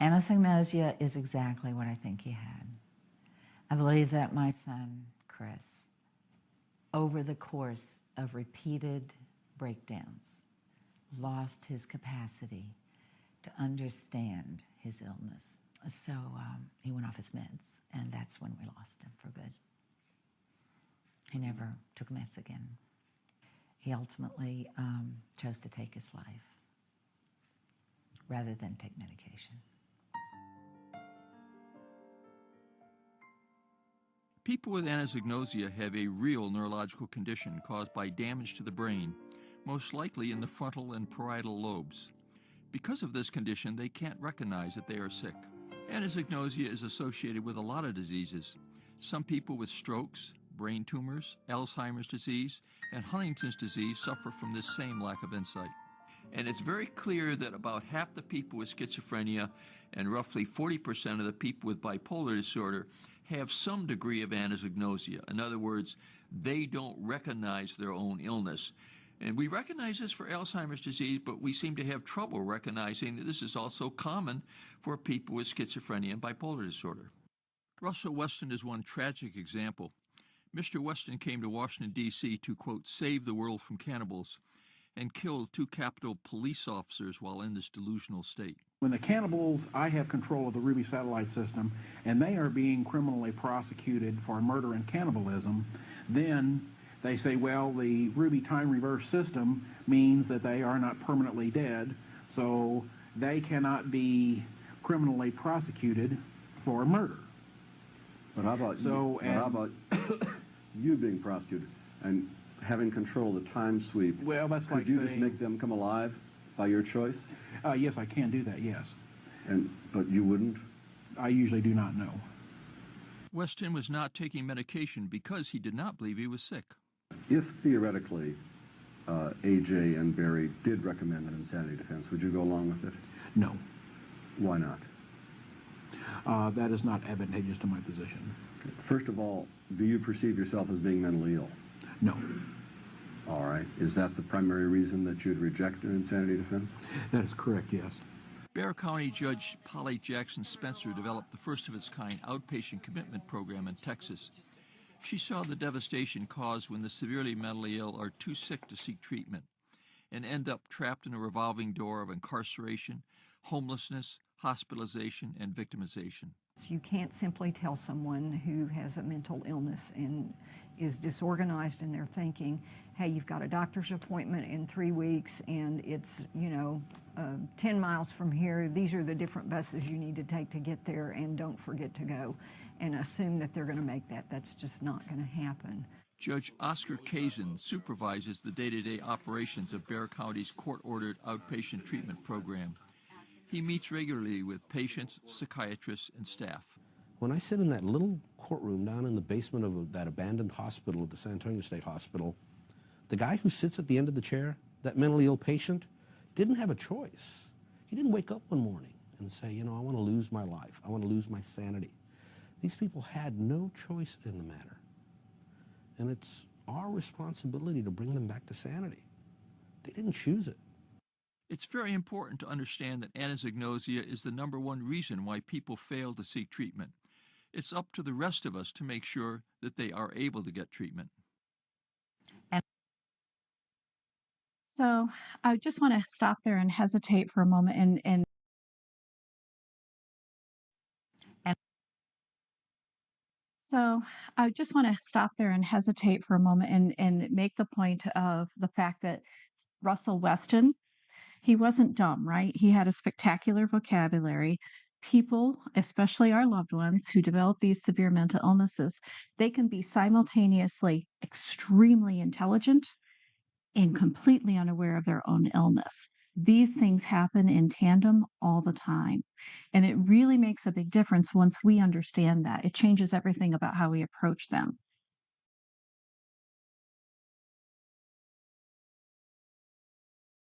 Anosognosia is exactly what I think he had. I believe that my son, Chris, over the course of repeated breakdowns, lost his capacity to understand his illness. So he went off his meds, and that's when we lost him for good. He never took meds again. He ultimately chose to take his life rather than take medication. People with anosognosia have a real neurological condition caused by damage to the brain, most likely in the frontal and parietal lobes. Because of this condition, they can't recognize that they are sick. Anosognosia is associated with a lot of diseases. Some people with strokes, brain tumors, Alzheimer's disease, and Huntington's disease suffer from this same lack of insight. And it's very clear that about half the people with schizophrenia and roughly 40% of the people with bipolar disorder have some degree of anosognosia. In other words, they don't recognize their own illness. And we recognize this for Alzheimer's disease, but we seem to have trouble recognizing that this is also common for people with schizophrenia and bipolar disorder. Russell Weston is one tragic example. Mr. Weston came to Washington, D.C. to, quote, save the world from cannibals, and killed 2 Capitol police officers while in this delusional state. When the cannibals, I have control of the Ruby satellite system, and they are being criminally prosecuted for murder and cannibalism, then they say, well, the Ruby time reverse system means that they are not permanently dead, so they cannot be criminally prosecuted for murder. But how about you being prosecuted and having control of the time sweep? Well, that's Could like you saying, just make them come alive by your choice? Yes, I can do that, yes. But you wouldn't? I usually do not know. Weston was not taking medication because he did not believe he was sick. If theoretically A.J. and Barry did recommend an insanity defense, would you go along with it? No. Why not? That is not advantageous to my position. First of all, do you perceive yourself as being mentally ill? No. All right. Is that the primary reason that you'd reject an insanity defense? That is correct, yes. Bexar County Judge Polly Jackson Spencer developed the first of its kind outpatient commitment program in Texas. She saw the devastation caused when the severely mentally ill are too sick to seek treatment and end up trapped in a revolving door of incarceration, homelessness, hospitalization, and victimization. You can't simply tell someone who has a mental illness and is disorganized in their thinking, hey, you've got a doctor's appointment in 3 weeks and it's, 10 miles from here. These are the different buses you need to take to get there, and don't forget to go, and assume that they're going to make that. That's just not going to happen. Judge Oscar Kazin supervises the day-to-day operations of Bexar County's court-ordered outpatient treatment program. He meets regularly with patients, psychiatrists, and staff. When I sit in that little courtroom down in the basement of that abandoned hospital at the San Antonio State Hospital, the guy who sits at the end of the chair, that mentally ill patient, didn't have a choice. He didn't wake up one morning and say, I want to lose my life. I want to lose my sanity. These people had no choice in the matter. And it's our responsibility to bring them back to sanity. They didn't choose it. It's very important to understand that anosognosia is the #1 reason why people fail to seek treatment. It's up to the rest of us to make sure that they are able to get treatment. So I just want to stop there and hesitate for a moment and so I just want to stop there and hesitate for a moment and make the point of the fact that Russell Weston, he wasn't dumb, right? He had a spectacular vocabulary. People, especially our loved ones who develop these severe mental illnesses, they can be simultaneously extremely intelligent and completely unaware of their own illness. These things happen in tandem all the time. And it really makes a big difference once we understand that. It changes everything about how we approach them.